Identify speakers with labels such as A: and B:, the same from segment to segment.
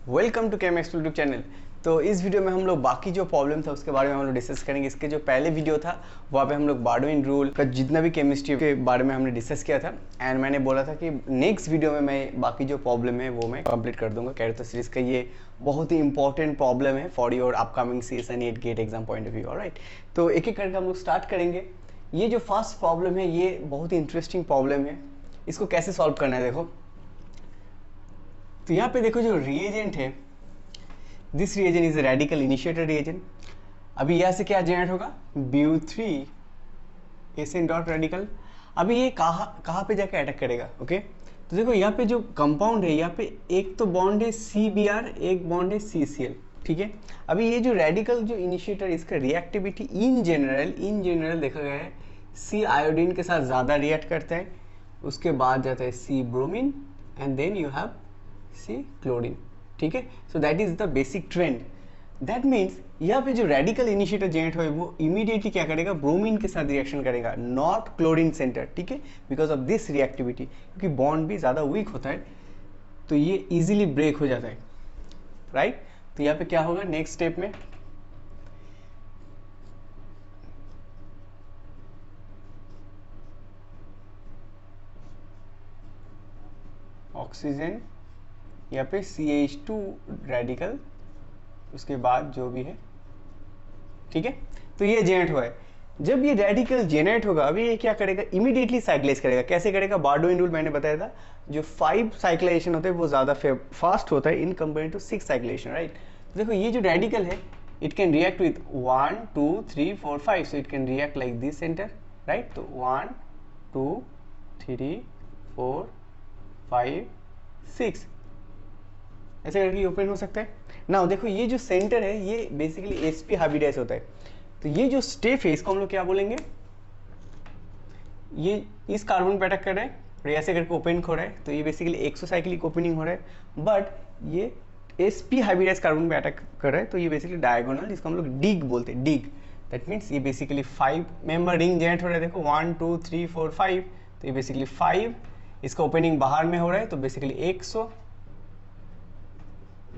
A: Welcome to Chemix YouTube channel. तो इस video में हम लोग बाकी जो प्रॉब्लम था उसके बारे में हम लोग डिस्कस करेंगे। इसके जो पहले वीडियो था वहाँ पे हम लोग बारडोइन रूल का जितना भी केमिस्ट्री के बारे में हमने डिस्कस किया था एंड मैंने बोला था कि नेक्स्ट वीडियो में मैं बाकी जो प्रॉब्लम है वो मैं कंप्लीट कर दूंगा। कैरेक्टर सीरीज का ये बहुत ही इंपॉर्टेंट प्रॉब्लम है for your upcoming CSA NET GATE exam point of view. Alright, तो एक एक करके हम लोग स्टार्ट करेंगे। ये जो फर्स्ट प्रॉब्लम है ये बहुत ही इंटरेस्टिंग प्रॉब्लम है। इसको कैसे सॉल्व करना है देखो। तो यहाँ पे देखो जो रिएजेंट है, this reagent is radical initiator reagent. अभी यहाँ से क्या जनरेट होगा, BU3 एसएन डॉट रेडिकल। अभी ये कहाँ पे जाके अटैक करेगा। ओके, तो देखो यहाँ पे जो कंपाउंड है, यहाँ पे एक तो बॉन्ड है CBr, एक बॉन्ड है CCl। ठीक है, अभी ये जो रेडिकल जो इनिशिएटर इसका रिएक्टिविटी इन जनरल देखा गया है C आयोडीन के साथ ज़्यादा रिएक्ट करता है, उसके बाद जाता है C bromine and then you have C chlorine. ठीक है, so that is the basic trend. That means यहाँ पे जो रेडिकल इनिशिएटर जनरेट हो वो इमीडिएटली क्या करेगा, ब्रोमीन के साथ रिएक्शन करेगा, नॉट क्लोरीन सेंटर। ठीक है, बिकॉज ऑफ दिस रिएक्टिविटी, क्योंकि बॉन्ड भी ज़्यादा वीक होता है तो ये इजीली ब्रेक हो जाता है। राइट, तो यहाँ पे क्या होगा नेक्स्ट स्टेप में, ऑक्सीजन यहाँ पे CH2 रेडिकल, उसके बाद जो भी है। ठीक है, तो ये जेनेरेट हुआ है। जब ये रेडिकल जेनेरेट होगा अभी ये क्या करेगा, इमीडिएटली साइक्लाइज करेगा। कैसे करेगा, बारडोइन रूल मैंने बताया था, जो 5 साइक्लाइजेशन होते हैं वो ज़्यादा फास्ट होता है इन कंपेयर टू 6 साइक्लेशन। राइट, तो देखो ये जो रेडिकल है it can react with 1 2 3 4 5, so it can react like this centre. Right, तो 1 2 3 4 5 6 ऐसे करके ओपन हो सकता है ना। देखो ये जो सेंटर है ये बेसिकली sp हाइब्रिडाइज होता है। तो ये जो स्टेप है इसको हम लोग क्या बोलेंगे, ये इस कार्बन पे अटैक कर रहा है और ऐसे करके ओपन हो रहा है, तो ये बेसिकली एक्सोसाइक्लिक ओपनिंग हो रहा है। बट ये sp हाइब्रिडाइज कार्बन पे अटैक कर रहा है तो ये बेसिकली डायगोनल, जिसको हम लोग डिग बोलते हैं, डिग। दैट मीन्स ये बेसिकली 5 मेंबर रिंग जनरेट हो रहा है। देखो 1 2 3 4 5, तो ये बेसिकली 5, इसका ओपनिंग बाहर में हो रहा है तो बेसिकली 100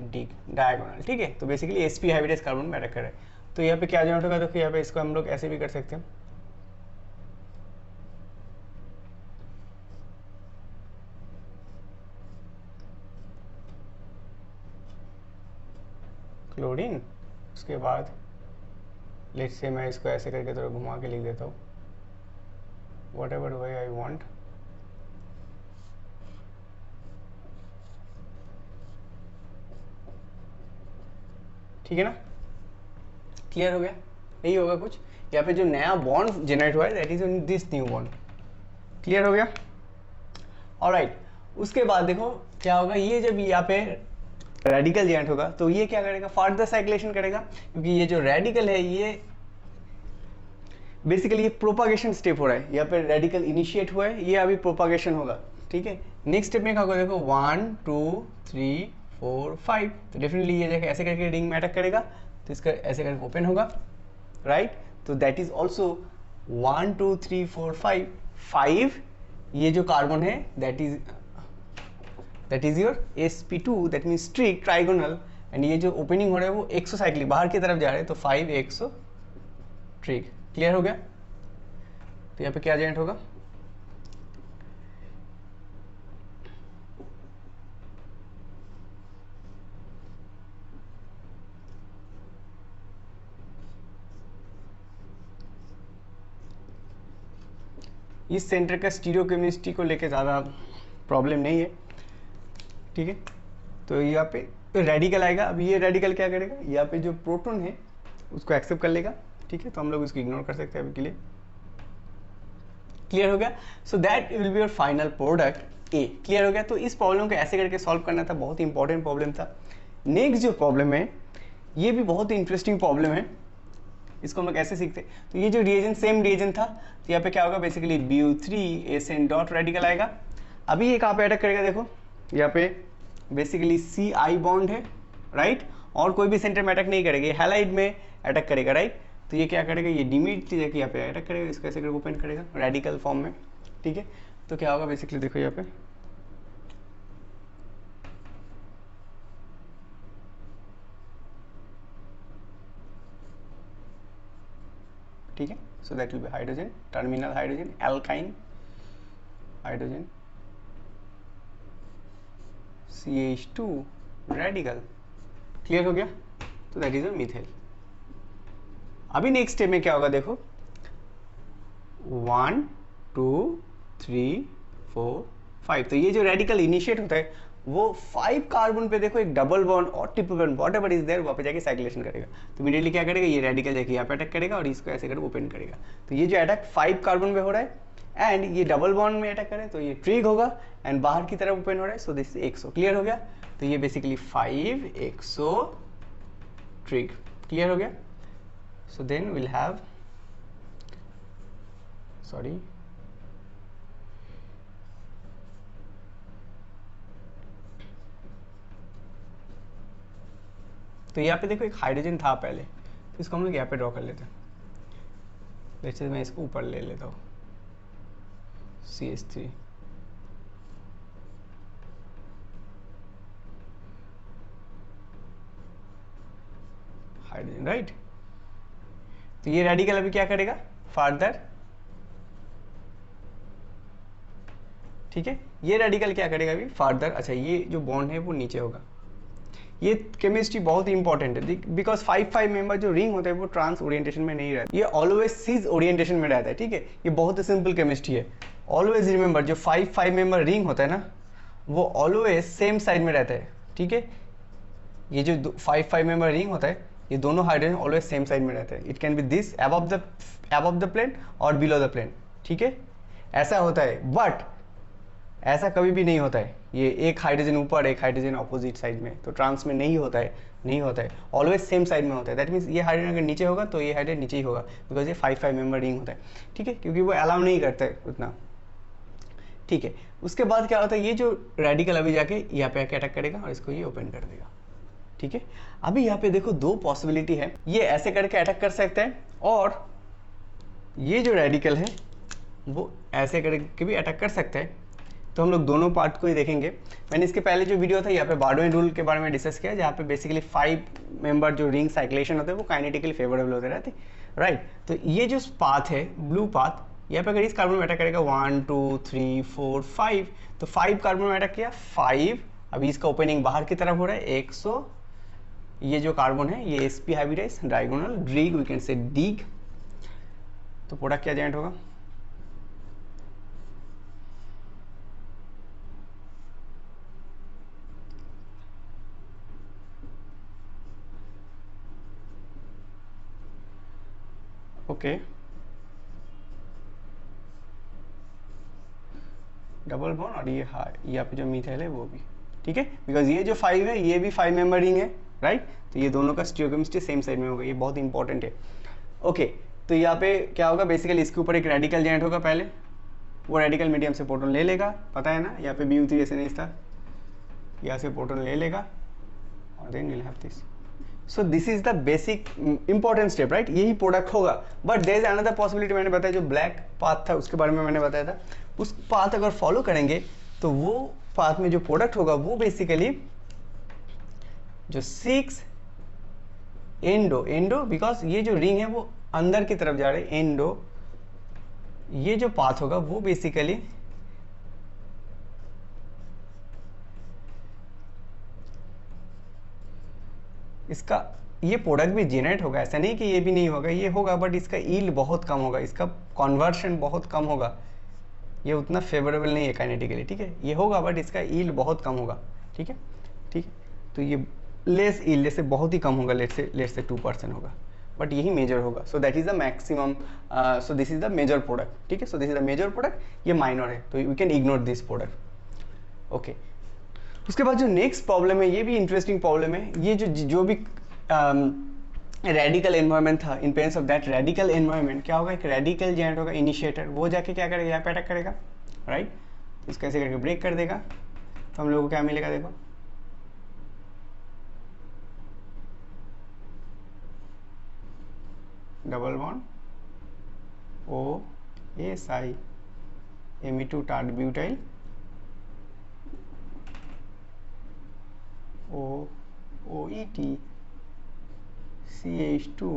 A: डिग डायगोनल। ठीक है, तो बेसिकली sp हाइब्रिडाइज कार्बन में अटैक कर रहा है। तो यहाँ पे क्या जनरेट होगा, देखो यहाँ पे इसको हम लोग ऐसे भी कर सकते हैं, क्लोरीन। उसके बाद लेट्स से मैं इसको ऐसे करके थोड़ा घुमा के लिख देता हूँ, what ever way I want. ठीक है ना, क्लियर हो गया, यही होगा कुछ। यहाँ पे जो नया बॉन्ड जनरेट हुआ है that is this new bond. Clear हो गया, ऑलराइट। उसके बाद देखो क्या होगा, ये जब यहाँ पे रेडिकल जनरेट होगा तो ये क्या करेगा, फर्दर साइक्लेशन करेगा, क्योंकि ये जो रेडिकल है ये बेसिकली ये प्रोपागेशन स्टेप हो रहा है। यहाँ पे रेडिकल इनिशिएट हुआ है, ये अभी प्रोपागेशन होगा। ठीक है, नेक्स्ट स्टेप में क्या होगा, देखो 1 2 3 4 5, तो डेफिनेटली ये जगह ऐसे करके रिंग में अटैक करेगा तो इसका ऐसे करके ओपन होगा। राइट, तो दैट इज ऑल्सो 1 2 3 4 5 5, ये जो कार्बन है that is your sp2, that mean strict trigonal, and ये जो ओपनिंग हो रहा है वो एक्सोसाइक्लिक बाहर की तरफ जा रहा है, तो 5 एक्सो ट्रिक। क्लियर हो गया, तो यहाँ पे क्या जनरेट होगा, इस सेंटर का स्टीरियोकेमिस्ट्री को लेके ज़्यादा प्रॉब्लम नहीं है। ठीक है, तो यहाँ पे रेडिकल आएगा। अब ये रेडिकल क्या करेगा, यहाँ पे जो प्रोटॉन है उसको एक्सेप्ट कर लेगा। ठीक है, तो हम लोग इसको इग्नोर कर सकते हैं अभी के लिए। क्लियर हो गया, सो that will be your final product A। Clear हो गया, तो इस प्रॉब्लम को ऐसे करके सॉल्व करना था, बहुत ही इंपॉर्टेंट प्रॉब्लम था। नेक्स्ट जो प्रॉब्लम है ये भी बहुत ही इंटरेस्टिंग प्रॉब्लम है, इसको हम लोग ऐसे सीखते हैं। तो ये जो रिएजेंट सेम रिएजेंट था, तो यहाँ पे क्या होगा, basically BU3 SN dot radical आएगा। अभी ये कहाँ पे अटैक करेगा, देखो यहाँ पे बेसिकली CI बॉन्ड है। राइट, और कोई भी सेंटर में अटैक नहीं करेगा, ये हैलाइड में अटैक करेगा। राइट, तो ये क्या करेगा, ये डिमिट यहाँ पे अटैक करेगा, इसको ऐसे करके ओपन करेगा रेडिकल फॉर्म में। ठीक है, तो क्या होगा बेसिकली देखो यहाँ पे ठीक है. So that will B hydrogen, terminal hydrogen, alkyne hydrogen, CH2 radical. Clear हो गया. तो दैट इज अ मिथाइल. अभी नेक्स्ट स्टेप में क्या होगा देखो, 1 2 3 4 5. तो ये जो रेडिकल इनिशिएट होता है वो 5 कार्बन पे देखो एक डबल बॉन्ड और triple bond whatever is there वहाँ पे जाके साइक्लेशन करेगा. तो इमीडिएटली क्या करेगा, ये रेडिकल जाके यहाँ पे अटैक करेगा और इसको ऐसे करके ओपन करेगा. तो ये जो अटैक 5 कार्बन पे हो रहा है एंड ये डबल बॉन्ड में अटैक करे तो ये ट्रिग होगा एंड बाहर की तरफ ओपन हो रहा है. So this 100. क्लियर हो गया. तो ये बेसिकली 5 100 ट्रिग. क्लियर हो गया. So then will have sorry तो यहाँ पे देखो एक हाइड्रोजन था पहले, तो इसको हम लोग यहाँ पे ड्रॉ कर लेते हैं. जैसे मैं इसको ऊपर ले लेता हूँ, CH3. Hydrogen right. तो ये रेडिकल अभी क्या करेगा फर्दर, ठीक है. ये रेडिकल क्या करेगा अभी फर्दर. अच्छा ये जो बॉन्ड है वो नीचे होगा. ये केमिस्ट्री बहुत ही इंपॉर्टेंट है बिकॉज 5 मेंबर जो रिंग होता है वो ट्रांस ओरिएंटेशन में नहीं रहता, ये ऑलवेज सिज ओरिएंटेशन में रहता है. ठीक है, ये बहुत ही सिंपल केमिस्ट्री है. ऑलवेज रिमेंबर जो 5 मेंबर रिंग होता है ना वो ऑलवेज सेम साइड में रहता है. ठीक है, ये जो 5 मेंबर रिंग होता है ये दोनों हाइड्रोजन ऑलवेज सेम साइड में रहता है. It can be this above the plane और बिलो द प्लेन. ठीक है, ऐसा होता है. बट ऐसा कभी भी नहीं होता है ये एक हाइड्रोजन ऊपर एक हाइड्रोजन अपोजिट साइड में, तो ट्रांस में नहीं होता है. नहीं होता है, ऑलवेज सेम साइड में होता है. दैट मीन्स ये हाइड्रोजन अगर नीचे होगा तो ये हाइड्रोजन नीचे ही होगा बिकॉज ये 5 मेंबर रिंग होता है. ठीक है, क्योंकि वो अलाउ नहीं करता है उतना. ठीक है, उसके बाद क्या होता है, ये जो रेडिकल अभी जाके यहाँ पे आके अटैक करेगा और इसको ये ओपन कर देगा. ठीक है, अभी यहाँ पे देखो दो पॉसिबिलिटी है. ये ऐसे करके अटैक कर सकता है और ये जो रेडिकल है वो ऐसे करके भी अटैक कर सकता है. तो हम लोग दोनों पार्ट को ही देखेंगे. मैंने इसके पहले जो वीडियो था यहाँ पे बारडोइन रूल के बारे में डिस्कस किया, जहाँ पे बेसिकली 5 मेंबर जो रिंग साइक्लेशन होते हैं वो काइनेटिकली फेवरेबल होते रहते हैं. राइट, तो ये जो पाथ है ब्लू पाथ, यहाँ पे अगर इस कार्बन में अटैक करेगा 1 2 3 4 5, तो 5 कार्बन में अटैक किया 5. अभी इसका ओपनिंग बाहर की तरफ हो रहा है 100. ये जो कार्बन है ये sp hybridize diagonal dig, we can say dig. तो प्रोडक्ट क्या जेंट होगा, ओके डबल बॉन्ड और ये यहाँ पे जो मिथाइल है वो भी. ठीक है, बिकॉज ये जो 5 है ये भी 5 मेंबर रिंग है. राइट, तो ये दोनों का स्टियोकेमिस्ट्री सेम साइड में होगा. ये बहुत इंपॉर्टेंट है. ओके, तो यहाँ पे क्या होगा, बेसिकली इसके ऊपर एक रेडिकल जेंट होगा. पहले वो रेडिकल मीडियम से प्रोटॉन ले लेगा, पता है ना. यहाँ पे BU3 ऐसे नहीं था, यहाँ से प्रोटॉन ले लेगा और then will have this. So this is the basic important step. Right, यही प्रोडक्ट होगा. But there is another possibility. मैंने बताया जो ब्लैक पाथ था उसके बारे में मैंने बताया था. उस पाथ अगर फॉलो करेंगे तो वो पाथ में जो प्रोडक्ट होगा वो बेसिकली जो 6 एंडो बिकॉज ये जो रिंग है वो अंदर की तरफ जा रहे हैं एंडो. ये जो पाथ होगा वो बेसिकली इसका ये प्रोडक्ट भी जेनरेट होगा. ऐसा नहीं कि ये भी नहीं होगा, ये होगा बट इसका यील्ड बहुत कम होगा, इसका कन्वर्शन बहुत कम होगा. ये उतना फेवरेबल नहीं है काइनेटिकली. ठीक है, ये होगा बट इसका यील्ड बहुत कम होगा. ठीक है, ठीक है, तो ये लेस यील्ड से बहुत ही कम होगा. लेट से 2% होगा बट यही मेजर होगा. So that is the maximum. So this is the major product. ठीक है, so this is the major product, ये माइनर है तो we can ignore this product. Okay, उसके बाद जो नेक्स्ट प्रॉब्लम है ये भी इंटरेस्टिंग प्रॉब्लम है. ये जो भी रेडिकल एनवायरनमेंट था, in presence of that radical environment क्या होगा, एक रेडिकल जेनेरेट होगा इनिशिएटर, वो जाके क्या करेगा, यहाँ पे अटैक करेगा. राइट, इसको ऐसे करके ब्रेक कर देगा. तो हम लोगों को क्या मिलेगा, देखो double bond OSI Me2 tart butyl OET CH2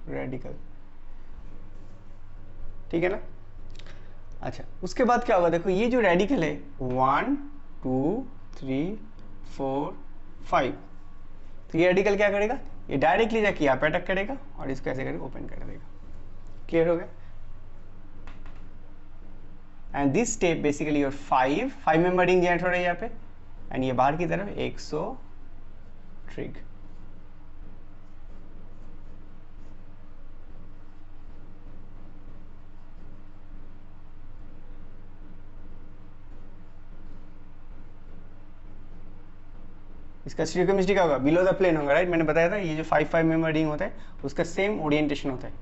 A: radical. ठीक है ना। अच्छा उसके बाद क्या होगा, देखो ये जो रेडिकल है 1 2 3 4 5, तो ये रेडिकल क्या करेगा, ये डायरेक्टली जाके यहाँ पे अटैक करेगा और इसको ऐसे करके ओपन कर देगा। क्लियर हो गया। And this step basically your 5 member ring generate हो रहा है यहाँ पे, एंड ये बाहर की तरफ 100 ट्रिग। इसका स्टीरियोकेमिस्ट्री क्या होगा, बिलो द प्लेन होगा, राइट। मैंने बताया था ये जो 5 मेंबर रिंग होता है उसका सेम ओरिएंटेशन होता है।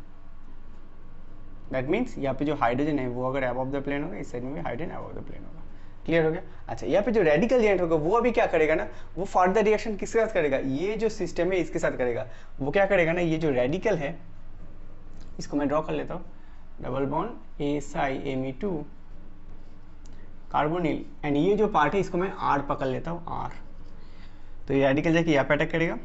A: दैट मीन्स यहाँ पे जो हाइड्रोजन है वो अगर अबव द प्लेन होगा, इस साइड में भी हाइड्रोजन अबव द प्लेन होगा। क्लियर हो गया। अच्छा यहाँ पे जो रेडिकल जनरेट होगा वो अभी क्या करेगा ना, वो फर्दर रिएक्शन किसके साथ करेगा, ये जो सिस्टम है इसके साथ करेगा। वो क्या करेगा ना, ये जो रेडिकल है इसको मैं ड्रॉ कर लेता हूँ, double bond SiMe2 carbonyl, and ये जो पार्ट है इसको मैं R पकड़ लेता हूँ, R। तो ये रेडिकल जाके यहाँ पे अटैक करेगा,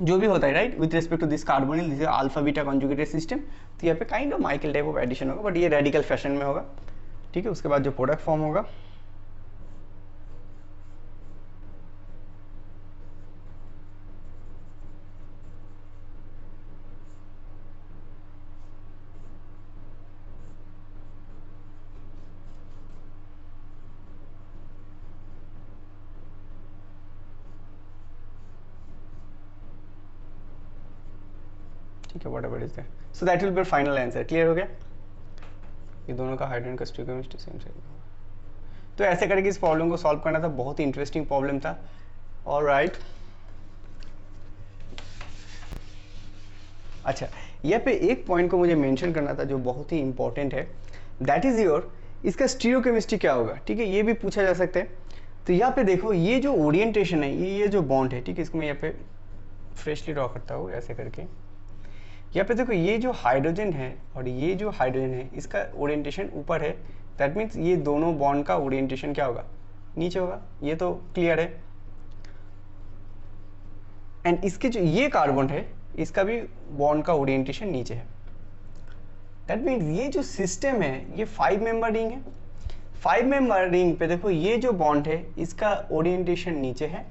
A: जो भी होता है, right, with respect to this carbonyl, this alpha beta conjugated system. तो यहाँ पे kind of Michael type of addition होगा, बट ये रेडिकल फैशन में होगा। ठीक है, उसके बाद जो प्रोडक्ट फॉर्म होगा ठीक है, whatever is that, so that will B final answer. Clear हो गया। ये दोनों का हाइड्रोजन का स्टीरियोकेमिस्ट्री सेम साइड। तो ऐसे करके इस प्रॉब्लम को सॉल्व करना था, बहुत ही इंटरेस्टिंग प्रॉब्लम था। ऑलराइट, अच्छा यहाँ पे एक पॉइंट को मुझे मेंशन करना था जो बहुत ही इंपॉर्टेंट है, दैट इज योर इसका स्टीरियोकेमिस्ट्री क्या होगा। ठीक है, ये भी पूछा जा सकता है। तो यहाँ पे देखो ये जो ओरिएंटेशन है, ये जो बॉन्ड है, ठीक है, इसको मैं यहाँ पे फ्रेशली ड्रॉ करता हूँ ऐसे करके। यहाँ पे देखो ये जो हाइड्रोजन है और ये जो हाइड्रोजन है इसका ओरिएंटेशन ऊपर है, दैट मीन्स ये दोनों बॉन्ड का ओरिएंटेशन क्या होगा, नीचे होगा। ये तो क्लियर है। एंड इसके जो ये कार्बन है इसका भी बॉन्ड का ओरिएंटेशन नीचे है। दैट मीन्स ये जो सिस्टम है ये 5 मेंबर रिंग है। 5 मेंबर रिंग पे देखो ये जो बॉन्ड है इसका ओरिएंटेशन नीचे है।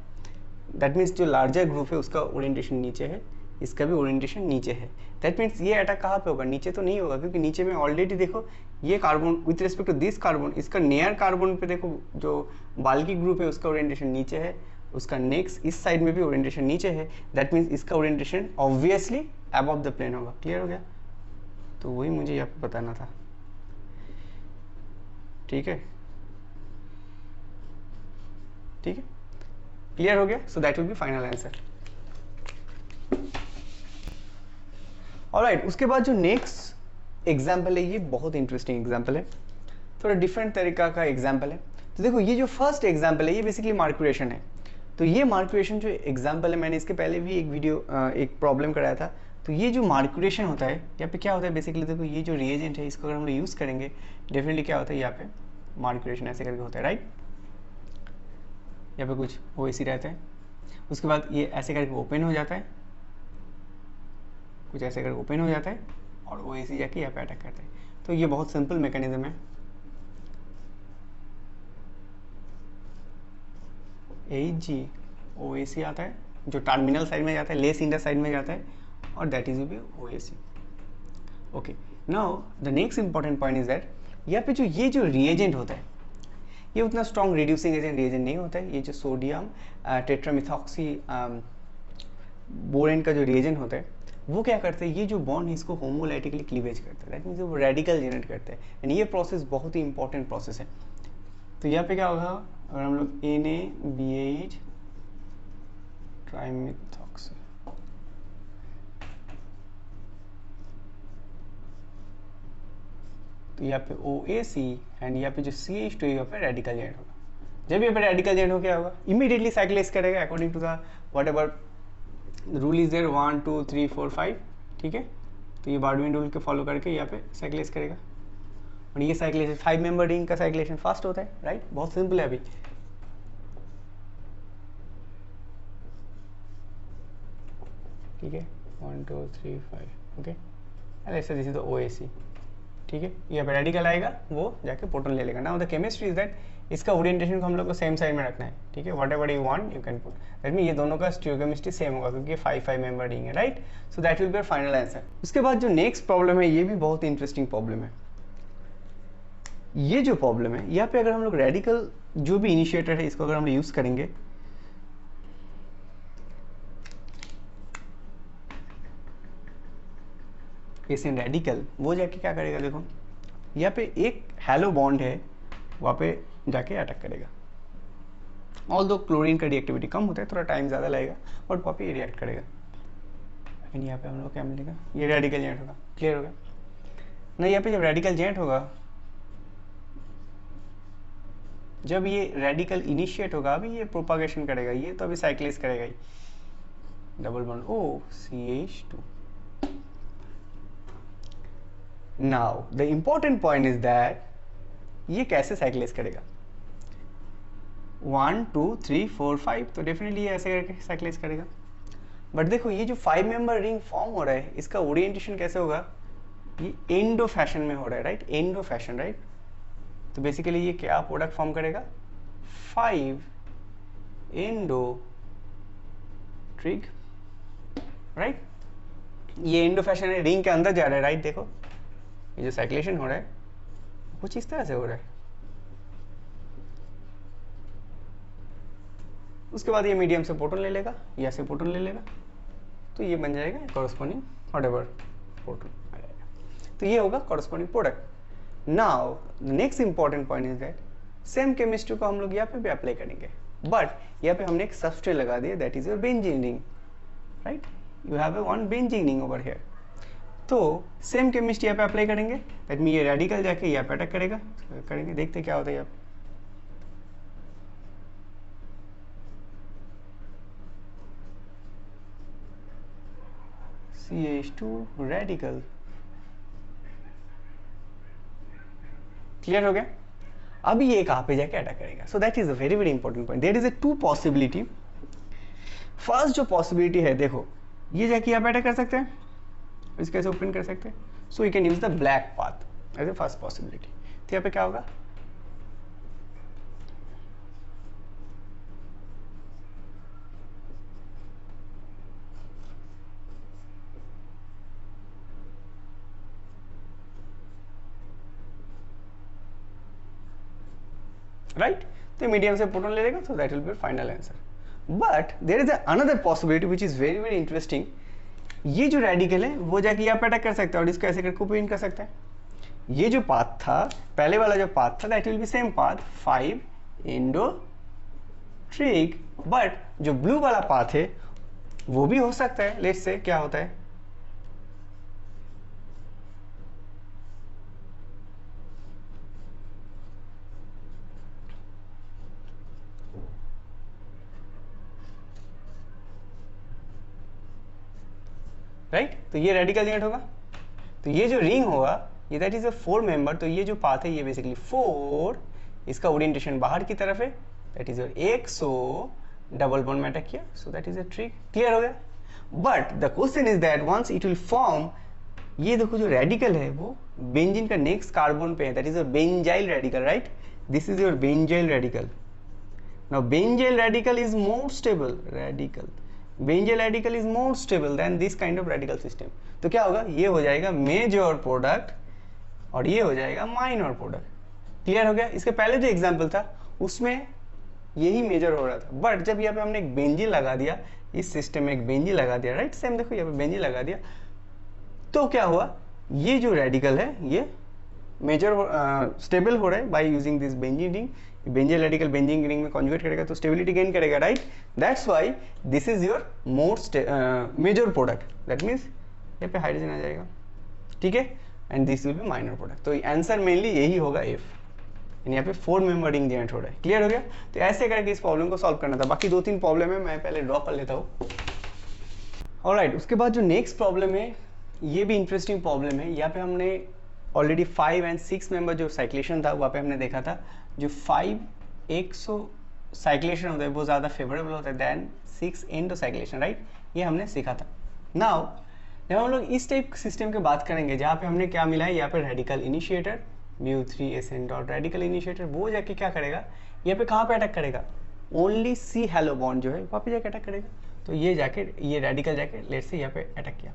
A: दैट मीन्स जो लार्जर ग्रुप है उसका ओरिएंटेशन नीचे है, इसका भी ओरिएंटेशन नीचे है। दैट मीन्स ये अटैक कहाँ पे होगा, नीचे तो नहीं होगा, क्योंकि नीचे में ऑलरेडी देखो ये carbon with respect to this carbon, इसका नियर कार्बन पे देखो जो बाल्की ग्रुप है उसका ओरिएंटेशन नीचे है, उसका नेक्स्ट इस साइड में भी ओरिएंटेशन नीचे है। दैट मीन्स इसका orientation obviously above the plane होगा। क्लियर हो गया। तो वही मुझे यहाँ पे बताना था। ठीक है, ठीक है, क्लियर हो गया। सो that will B final answer. Alright, उसके बाद जो नेक्स्ट एग्जाम्पल है ये बहुत इंटरेस्टिंग एग्जाम्पल है, थोड़ा डिफरेंट तरीका का एग्जाम्पल है। तो देखो ये जो फर्स्ट एग्जाम्पल है ये बेसिकली मार्क्यूरेशन है। तो ये मार्क्यूरेशन जो एग्जाम्पल है, मैंने इसके पहले भी एक वीडियो एक प्रॉब्लम कराया था। तो ये जो मार्क्यूरेशन होता है यहाँ पे क्या होता है बेसिकली, देखो ये जो रिएजेंट है इसको अगर हम यूज़ करेंगे डेफिनेटली क्या होता है, यहाँ पे मार्क्यूरेशन ऐसे करके होता है, राइट। यहाँ पे कुछ OAC रहता है, उसके बाद ये ऐसे करके ओपन हो जाता है, कुछ ऐसे करके ओपन हो जाता है और OAC जाके यहाँ पे अटैक करता है। तो ये बहुत सिंपल मैकेनिज्म है। OAC आता है जो टर्मिनल साइड में जाता है, लेस इंडर साइड में जाता है, और that is B OAC। Okay, now the next important point is that यहाँ पे जो ये जो रिएजेंट होता है ये उतना स्ट्रॉन्ग रिड्यूसिंग एजेंट रिएजेंट नहीं होता है। ये जो सोडियम टेट्रामिथॉक्सी बोरेन का जो रिएजेंट होता है वो क्या करते हैं, ये जो बॉन्ड है इसको होमोलाइटिकली क्लीवेज करते हैं, दैट मीन्स वो रेडिकल जनरेट करते हैं। एंड ये प्रोसेस बहुत ही इंपॉर्टेंट प्रोसेस है। तो यहाँ पे क्या होगा, अगर हम लोग NaBH ट्राइमिथॉक्सी, तो यहाँ पे OAC एंड यहाँ पे जो CH2 यहाँ पे रेडिकल जनरेट होगा। जब यहाँ पे रेडिकल जनरेट हो क्या होगा, इमीडिएटली साइक्लाइज करेगा according to the whatever rule is there 1 2 3 4 5। ठीक है, तो ये बार्डविन रूल के फॉलो करके यहाँ पे साइक्लाइज करेगा, और ये साइक्लेशन 5 मेंबर रिंग का साइक्लेशन फास्ट होता है, राइट। बहुत सिंपल है अभी। ठीक है, 1 2 3 5 ओके, ऐसा दिस इज द OAC। ठीक है, यहाँ पे रेडिकल आएगा, वो जाके प्रोटॉन ले लेगा। Now the chemistry is that इसका ओरिएंटेशन को हम लोग को सेम साइड में रखना है, ठीक है, what ever you want you can put, that mean ये दोनों का स्टीरियोकेमिस्ट्री सेम होगा क्योंकि 5 मेंबर रिंग है, right. So that will be your final answer. उसके बाद जो नेक्स्ट प्रॉब्लम है ये भी बहुत इंटरेस्टिंग प्रॉब्लम है। ये जो प्रॉब्लम है यहाँ पे अगर हम लोग रेडिकल जो भी इनिशिएटर है इसको अगर हम यूज करेंगे, इस रेडिकल वो जाके क्या करेगा, देखो यहाँ पे एक हेलो बॉन्ड है वहाँ पे जाके अटैक करेगा। ऑल दो क्लोरीन का रिएक्टिविटी कम होता है, थोड़ा टाइम ज़्यादा लगेगा, बट वहाँ पे रिएक्ट करेगा। लेकिन यहाँ पे हम लोग क्या मिलेगा, ये रेडिकल जेंट होगा। क्लियर होगा ना। यहाँ पे जब रेडिकल जेंट होगा, जब ये रेडिकल इनिशिएट होगा, अभी ये प्रोपागेशन करेगा, ये तो अभी साइक्लिस करेगा ही, double bond O CH2। Now the important point is that ये कैसे साइक्लाइज करेगा, 1 2 3 4 5, तो डेफिनेटली ये ऐसे करके साइक्लाइज करेगा। बट देखो ये जो 5 मेंबर रिंग फॉर्म हो रहा है इसका ओरिएंटेशन कैसे होगा, ये एंडो फैशन में हो रहा है, राइट, एंडो फैशन, राइट। तो बेसिकली ये क्या प्रोडक्ट फॉर्म करेगा, 5 एंडो ट्रिग, राइट। ये एंडो फैशन है, रिंग के अंदर जा रहा है, राइट। देखो ये जो साइक्लेशन हो रहा है कुछ इस तरह से हो रहा है। उसके बाद ये मीडियम से प्रोटॉन ले लेगा या से प्रोटॉन ले लेगा, तो ये बन जाएगा कॉरस्पॉन्डिंग व्हाटएवर प्रोटॉन आ जाएगा। तो ये होगा corresponding product. Now next important point is that same chemistry को हम लोग यहाँ पे भी अप्लाई करेंगे, बट यहाँ पे हमने एक सबस्ट्रेट लगा दिया, that is your benzene ring, right. You have one benzene ring over here. तो सेम केमिस्ट्री यहाँ पे अप्लाई करेंगे, दैट मीन ये रेडिकल जाके यहाँ पे अटैक करेगा, करेंगे, देखते क्या होता है यहाँ पे। CH2 radical. क्लियर हो गया। अभी ये कहाँ पे जाके अटैक करेगा, so that is a very very important point. There is a 2 possibility. First जो पॉसिबिलिटी है, देखो ये जाके यहाँ पे अटैक कर सकते हैं, इसको कैसे ओपन कर सकते हैं, so you can use the black path as a first possibility. तो यहाँ पे क्या होगा, राइट। तो मीडियम से प्रोटॉन ले लेगा, so that will be final answer. But there is another possibility which is very very interesting. ये जो रेडिकल है वो जाके यहाँ पे अटैक कर सकता है और इसको ऐसे करके ओपन कर सकता है। ये जो पाथ था, पहले वाला जो पाथ था, that will be same path, 5 endo trig, but जो ब्लू वाला पाथ है वो भी हो सकता है। लेट्स से क्या होता है, राइट। तो ये रेडिकल जेंट होगा, तो ये जो रिंग होगा ये दैट इज अ 4 मेंबर, तो ये जो पाथ है ये बेसिकली 4, इसका ओरिएंटेशन बाहर की तरफ है, that is your exo, double bond में अटैक किया, so that is a trig. Clear हो गया। But the question is that once it will form, ये देखो जो रेडिकल है वो बेंजीन का नेक्स्ट कार्बन पे है, that is your benzyl radical, right. This is your benzyl radical. Now benzyl radical is more stable, radical benzyl radical is more stable then this kind of radical system. तो क्या होगा, ये हो जाएगा major product और ये हो जाएगा माइनर प्रोडक्ट। क्लियर हो गया। इसके पहले जो एग्जांपल था उसमें यही मेजर हो रहा था, बट जब यहाँ पे हमने एक बेंजीन लगा दिया, इस सिस्टम में एक बेंजीन लगा दिया, राइट, सेम देखो यहाँ पे बेंजीन लगा दिया, तो क्या हुआ, ये जो रेडिकल है ये मेजर स्टेबल हो रहा है by using this benzene ring. Benzene radical benzene ring में कॉन्जुगेट करेगा तो स्टेबिलिटी गेन करेगा, right. That's why this is your most major product, that means यहाँ पे हाइड्रोजन आ जाएगा, ठीक है, and this will be minor product. तो आंसर मेनली यही होगा F, यहाँ पे 4 मेंबर रिंग जेंट हो रहा है। क्लियर हो गया। तो ऐसे करके इस प्रॉब्लम को सॉल्व करना था। बाकी 2-3 प्रॉब्लम है, मैं पहले ड्रॉ कर लेता हूँ। ऑलराइट, उसके बाद जो नेक्स्ट प्रॉब्लम है ये भी इंटरेस्टिंग प्रॉब्लम है। यहाँ पे हमने ऑलरेडी 5 एंड 6 मेंबर जो साइक्लेशन था वहाँ पे हमने देखा था, जो 5 एक्सो साइक्लेशन होता है वो ज़्यादा फेवरेबल होता है दैन 6 एंडो साइक्लेशन, राइट। ये हमने सीखा था। नाउ जब हम लोग इस टाइप सिस्टम की बात करेंगे जहाँ पे हमने क्या मिला है, यहाँ पे radical initiator mu3 dot radical initiator, वो जाके क्या करेगा, यहाँ पे कहाँ पे अटैक करेगा, ओनली सी हेलो बॉन्ड जो है वहाँ पे जाके अटैक करेगा। तो ये जाके ये रेडिकल जाके लेट से यहाँ पे अटैक किया।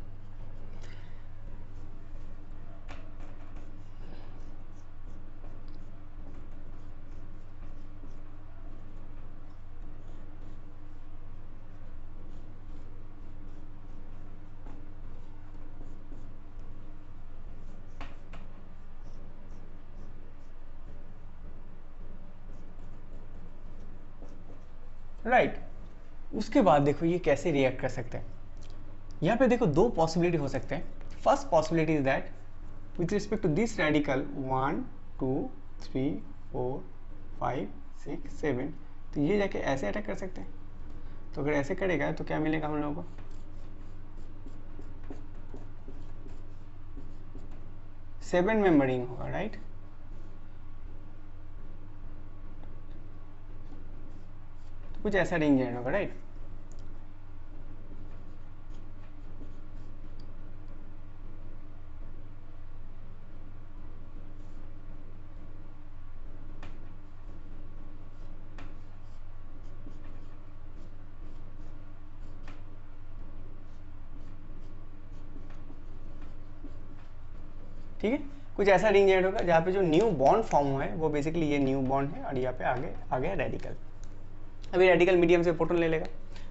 A: राइट उसके बाद देखो ये कैसे रिएक्ट कर सकते हैं। यहाँ पे देखो दो पॉसिबिलिटी हो सकते हैं। First possibility is that with respect to this radical 1 2 3 4 5 6 7, तो ये जाके ऐसे अटैक कर सकते हैं। तो अगर ऐसे करेगा तो क्या मिलेगा हम लोगों को, 7 मेंबर रिंग होगा, राइट। तो कुछ ऐसा रिंग जनरेट होगा, राइट। ठीक है, कुछ ऐसा रिंग जनरेट होगा जहाँ पे जो न्यू बॉन्ड फॉर्म हुआ है वो बेसिकली ये न्यू बॉन्ड है और यहाँ पे आगे आ गया रेडिकल। अभी रेडिकल मीडियम से प्रोटॉन ले लेगा।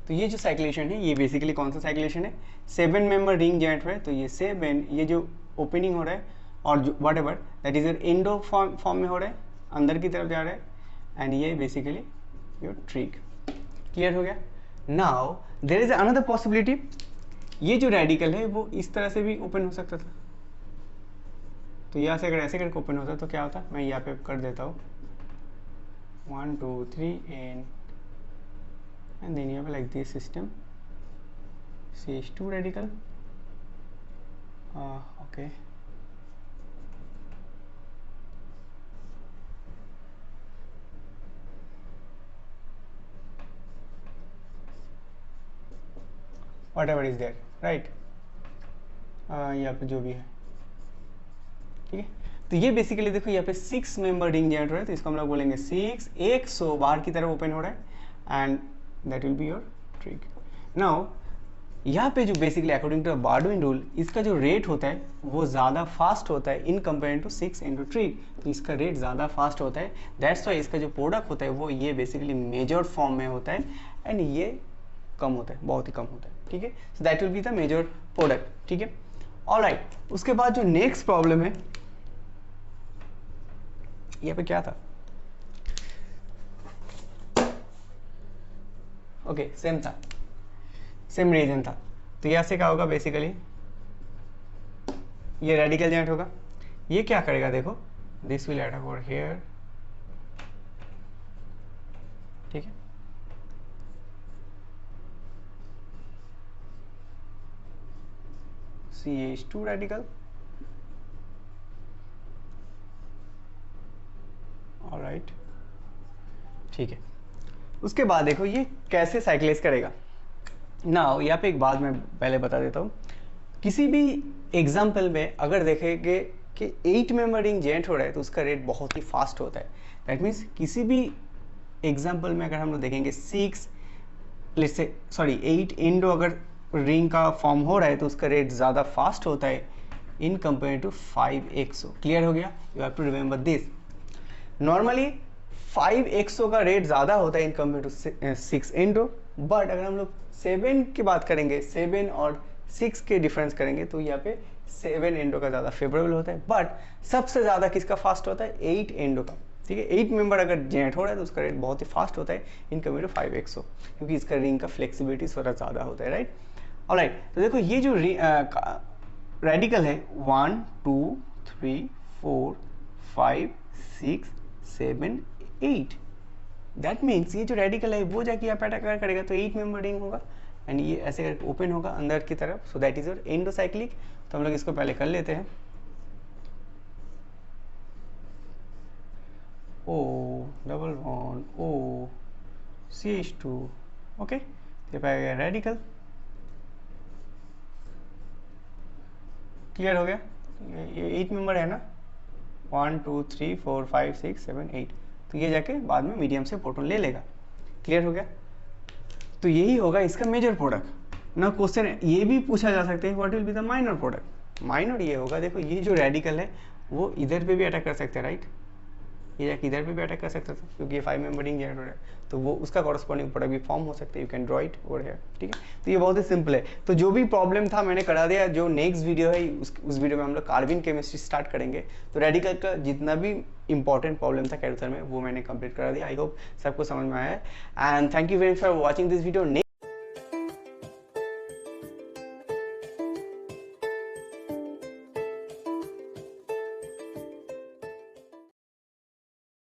A: तो ये जो साइक्लेशन है ये बेसिकली कौन सा साइक्लेशन है, 7 मेंबर रिंग जनरेट हुआ है। तो ये 7 ये जो ओपनिंग हो रहा है और जो what ever that is your Indo form में हो रहा है, अंदर की तरफ जा रहा है, एंड ये बेसिकली योर ट्रिक। क्लियर हो गया। Now there is another possibility, ये जो रेडिकल है वो इस तरह से भी ओपन हो सकता था। तो यहाँ से अगर ऐसे करके ओपन होता तो क्या होता, मैं यहाँ पे कर देता हूँ 1 2 3 and then you have like this system CH2 radical, okay, whatever is there, right, यहाँ पे जो भी है, ठीक है। तो ये बेसिकली देखो यहाँ पे 6 मेंबर रिंग जनरेट हो रहा है, तो इसको हम लोग बोलेंगे 6 100 बाहर की तरफ ओपन हो रहा है and that will be your trick. Now यहाँ पे जो बेसिकली अकॉर्डिंग टू बारडुइन रूल इसका जो रेट होता है वो ज़्यादा फास्ट होता है in compare to 6 into trig. तो इसका रेट ज़्यादा फास्ट होता है, दैट्स वाई इसका जो प्रोडक्ट होता है वो ये बेसिकली मेजर फॉर्म में होता है एंड ये कम होता है, बहुत ही कम होता है, ठीक है। So that will be the major product, ठीक है। ऑलराइट, उसके बाद जो नेक्स्ट प्रॉब्लम है यहाँ पे क्या था, ओके सेम था, सेम रीजन था। तो यहाँ से क्या होगा, बेसिकली ये रेडिकल जनरेट होगा, ये क्या करेगा देखो, this will attack over here, ठीक है। CH2 रेडिकल, ऑलराइट, ठीक है। उसके बाद देखो ये कैसे साइक्लेज करेगा। नाउ यहाँ पे एक बात मैं पहले बता देता हूँ, किसी भी एग्जाम्पल में अगर देखेंगे कि 8 मेंबर रिंग जनरेट हो रहा है तो उसका रेट बहुत ही फास्ट होता है। दैट मीन्स किसी भी एग्जाम्पल में अगर हम लोग देखेंगे 8 इंडो अगर रिंग का फॉर्म हो रहा है तो उसका रेट ज़्यादा फास्ट होता है in compare to 5 exo. Clear हो गया, you have to remember this. Normally 5 exo का रेट ज़्यादा होता है in compare to 6 endo, but अगर हम लोग 7 की बात करेंगे, 7 और 6 के डिफरेंस करेंगे तो यहाँ पे 7 इंडो का ज़्यादा फेवरेबल होता है। बट सबसे ज़्यादा किसका फास्ट होता है, 8 इंडो का, ठीक है। 8 मेंबर अगर जनरेट हो रहा है तो उसका रेट बहुत ही फास्ट होता है इन कंपेयर टू 5 एक्सो, क्योंकि इसका रिंग का फ्लेक्सिबिलिटी थोड़ा ज़्यादा होता है, राइट। ऑलराइट, तो देखो ये जो रेडिकल है 1 2 3 4 5 6 7 8, दैट मीन्स ये जो रेडिकल है वो जाके यहाँ पे अटैक करेगा तो 8 मेंबर रिंग होगा एंड ये ऐसे करके ओपन होगा अंदर की तरफ। So that is your endocyclic. तो हम लोग इसको पहले कर लेते हैं, O double bond O CH2, okay. ये पाया गया रेडिकल। क्लियर हो गया? ये 8 मेंबर है ना, 1 2 3 4 5 6 7 8, तो ये जाके बाद में मीडियम से प्रोटॉन ले लेगा। क्लियर हो गया? तो यही होगा इसका मेजर प्रोडक्ट ना। क्वेश्चन ये भी पूछा जा सकता है what will be the minor product. Minor ये होगा, देखो ये जो रेडिकल है वो इधर पे भी अटैक कर सकते हैं, राइट, ये जाके इधर पे भी अटैक कर सकता था क्योंकि ये 5 मेंबरिंग जनरेटर है, तो वो उसका कॉरस्पॉन्डिंग प्रोडक्ट भी फॉर्म हो सकते हैं। You can draw it over here, ठीक है। तो ये बहुत ही सिंपल है। तो जो भी प्रॉब्लम था मैंने करा दिया। जो नेक्स्ट वीडियो है उस वीडियो में हम लोग कार्बन केमिस्ट्री स्टार्ट करेंगे। तो रेडिकल का जितना भी इंपॉर्टेंट प्रॉब्लम था कैरोथर में वो मैंने कंप्लीट करा दिया। आई होप सबको समझ में आया है। And thank you very much for watching this video.